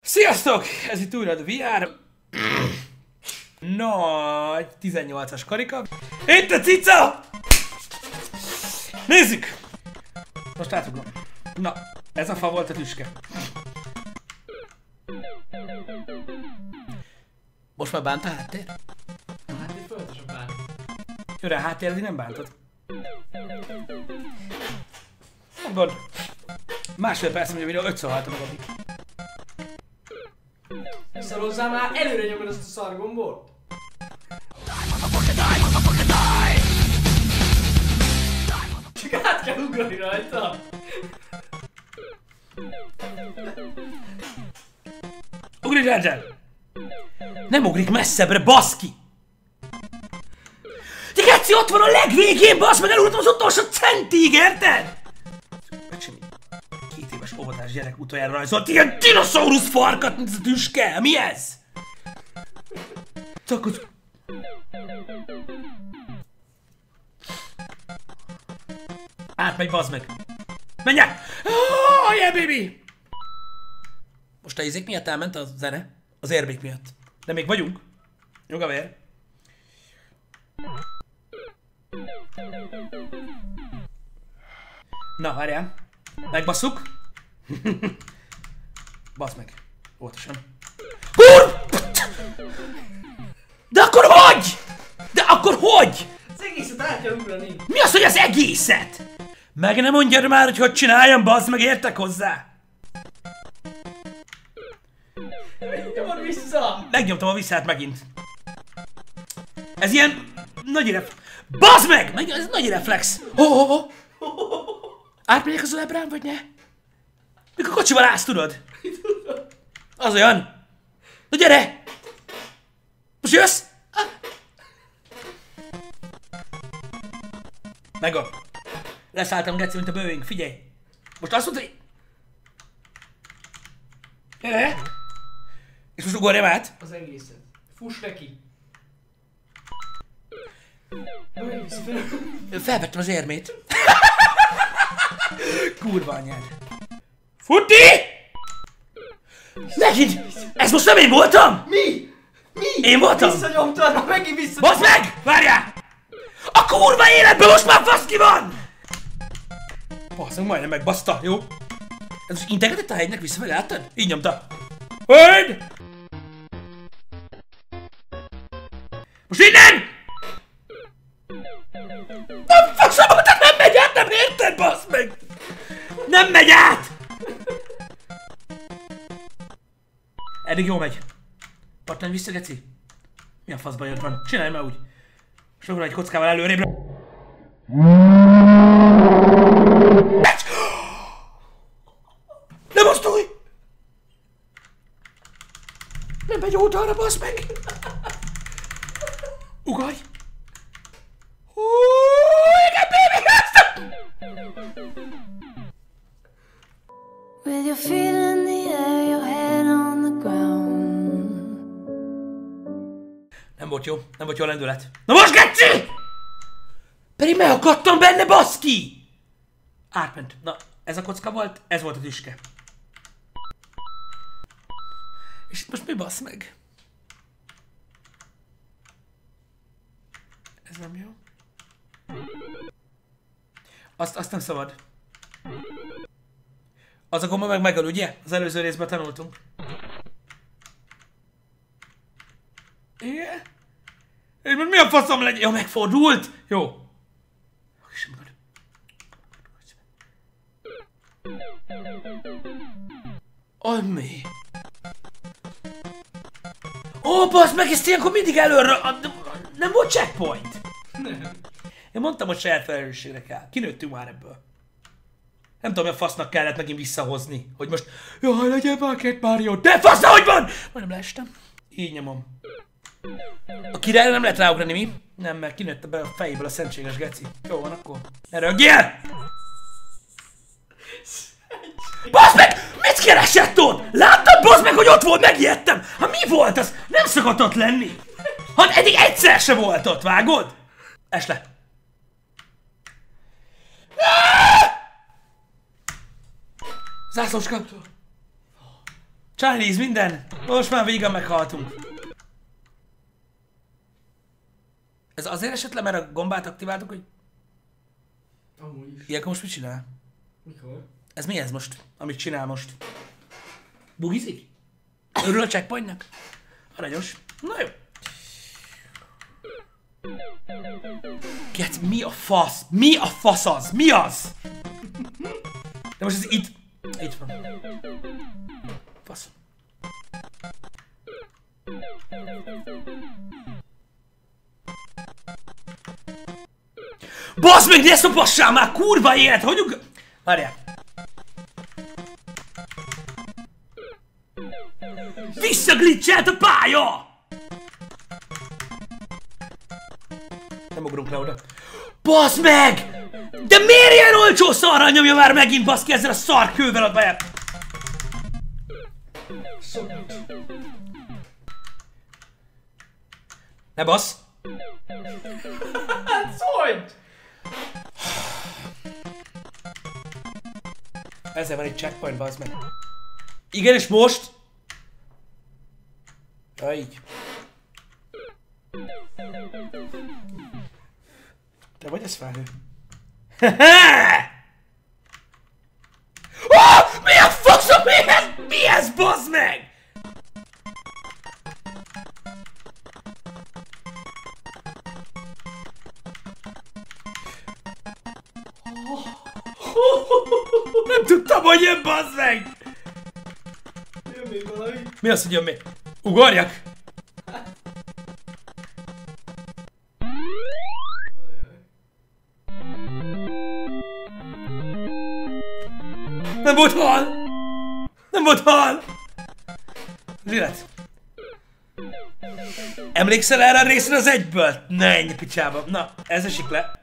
Sziasztok! Ez itt újra a VR. Nagy 18-as karika. Itt a cica! Nézzük! Most átugrom. Na, ez a fa volt a tüske. Most már bántál a háttér? A háttér folyamatosan bánt. Jöre, a háttérdi nem bántod. Nem gond. Másfél perc mondja, videó 5-ször haltam addig. Szorozzál már, előre nyomod azt a szargombot! Csak át kell ugrani rajta! Ugrik, Edzser! Nem ugrik messzebbre, baszki! De Geci, ott van a legvégén, basz meg, elúrtam az utolsó centig, érted? Öcsém, 2 éves óvodás gyerek utoljára rajzolt ilyen dinoszaurusz farkat, mint ez a tüske. Mi ez? Csak az... Átmegy, bazd meg! Menj el! Oh, yeah, baby! Most a izék miatt elment a zene? Az érmék miatt. De még vagyunk. Nyugavér. Na, várjál. Megbasszuk. Bassz meg. Óvatosan. De akkor hogy? De akkor hogy? Az egészet át kell ugrani! Mi az, hogy az egészet? Meg nem mondjad már, hogy hogy csináljam, bazd meg, értek hozzá. Nyomod vissza! Megnyomtam a visszát megint. Ez ilyen nagy reflex. Bazd meg! Ez nagy reflex. Átmegyek az ölebrán, vagy ne? Mikor kocsival állsz, tudod? Az olyan. Na gyere! Most jössz? Megvan. Leszálltam, Geci, mint a Boeing, figyelj. Most azt mondta, hogy... Gyere! És most ugorjam át? Az egészet. Fuss neki! Jaj, vissza. Felvettem az érmét. Kurva anyád. Futi! Megint! Ez most nem én voltam? Mi? Mi? Én voltam? Visszanyomtad, na megint vissza... Baszd meg! Várjál! A kurva életben most már fasz ki van! Basz meg, majdnem megbaszta, jó? Ez most integetett a hegynek visszafelé, láttad? Így nyomta. Hölgy! Most innen! A faszomat, nem megy át, nem érted, basz meg! Nem megy át! Eddig jó megy. Pattanj vissza, Geci. Mi a fasz bajod van? Csinálj már úgy. És ugrálj egy kockával előrébre. Ne mozdulj! Nem megy oldalra, basz meg! Ugarj! Igen, baby! With your feet in the air, your head on the ground. Nem volt jó, nem volt jó a lendület. Na most, Geci! Pedig megakadtam benne, baszki! Átment. Na, ez a kocka volt, ez volt a tüske. És itt most mi basz meg? Ez nem jó. Azt nem szabad. Az a gomba meg megöl, ugye? Az előző részben tanultunk. Igen? És most mi a faszom legyen? Ja, megfordult! Jó. Mi? Ó, bassz meg, ezt ilyenkor mindig előről... Nem volt checkpoint? Nem. Én mondtam, hogy saját felelősségre kell. Kinőttünk már ebből. Nem tudom, hogy a fasznak kellett megint visszahozni. Hogy most... Jaj, legyen már 2 Mario. De fasz, hogy van! Majdnem leestem. Így nyomom. A királyra nem lehet ráugrani, mi? Nem, mert kinőtte be a fejéből a szentséges Geci. Jó van, akkor. Ne rögjél! Basz meg! Mit keresett ott? Láttad, basz meg, hogy ott volt? Megijedtem! Ha mi volt az? Nem szokott ott lenni! Hát eddig egyszer se volt ott, vágod? Es le! Zászlóska! Chinese, minden. Most már végen meghaltunk. Ez azért esett le, mert a gombát aktiváltuk, hogy Amúgy is. ilyenkor most mit csinál? Mikor? Ez mi ez most, amit csinál most? Bugizik? Örül a checkpointnak? Aranyos. Na jó. Get, mi a fasz? Mi a fasz az? Mi az? De most ez itt... Itt van. Fasz. Basz meg, ne szopassál már, kurva élet! Hogy Várjál. Visszaglitchelt a pálya! Nem ugrunk le oda. Basz meg! De miért ilyen olcsó szarral nyomja már megint, basz ki, ezzel a szar kővel ott bejebb? Ne basz! Hát hogy? Ezzel van egy checkpoint, basz meg. Igen, és most? Ja, így. Te vagy ez felhő? Oh, mi a faszom? Mi ez? Mi ez, bazd meg? Nem tudtam, hogy jön, bazd meg! Jön még valami? Mi az, hogy jön még? Ugorjak? Nem volt hal! Nem volt hal! Lilet. Emlékszel erre a részre az egyből? Ne, ennyi picsába. Na, ez esik le.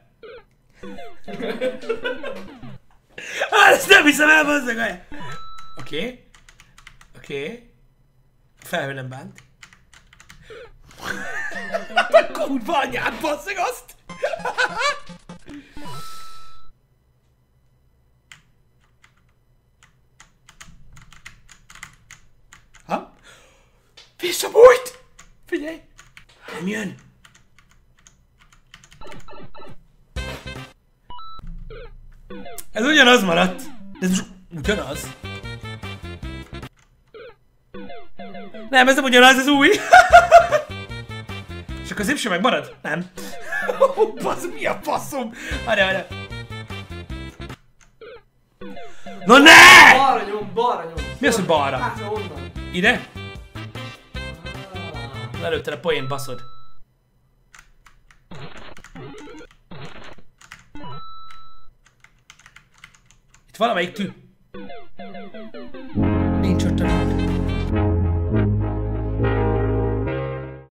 Hát ezt nem hiszem el, bazzeg, olyan. Oké. Oké. A felhő nem bánt. A kurva anyád, bazzeg azt! Ha? Visszabújt! Figyelj! Nem jön! Ez ugyanaz maradt. De ez most ugyanaz. Nem, ez nem ugyanaz, ez új. És a középső megmarad? Nem. Basz, mi a faszom? Várjál. No ne! Balra nyom, balra nyom. Mi az, hogy balra? Hát, onnan. Ide? Lelőtted a poént, baszod. Itt valamelyik tű. Nincs ott a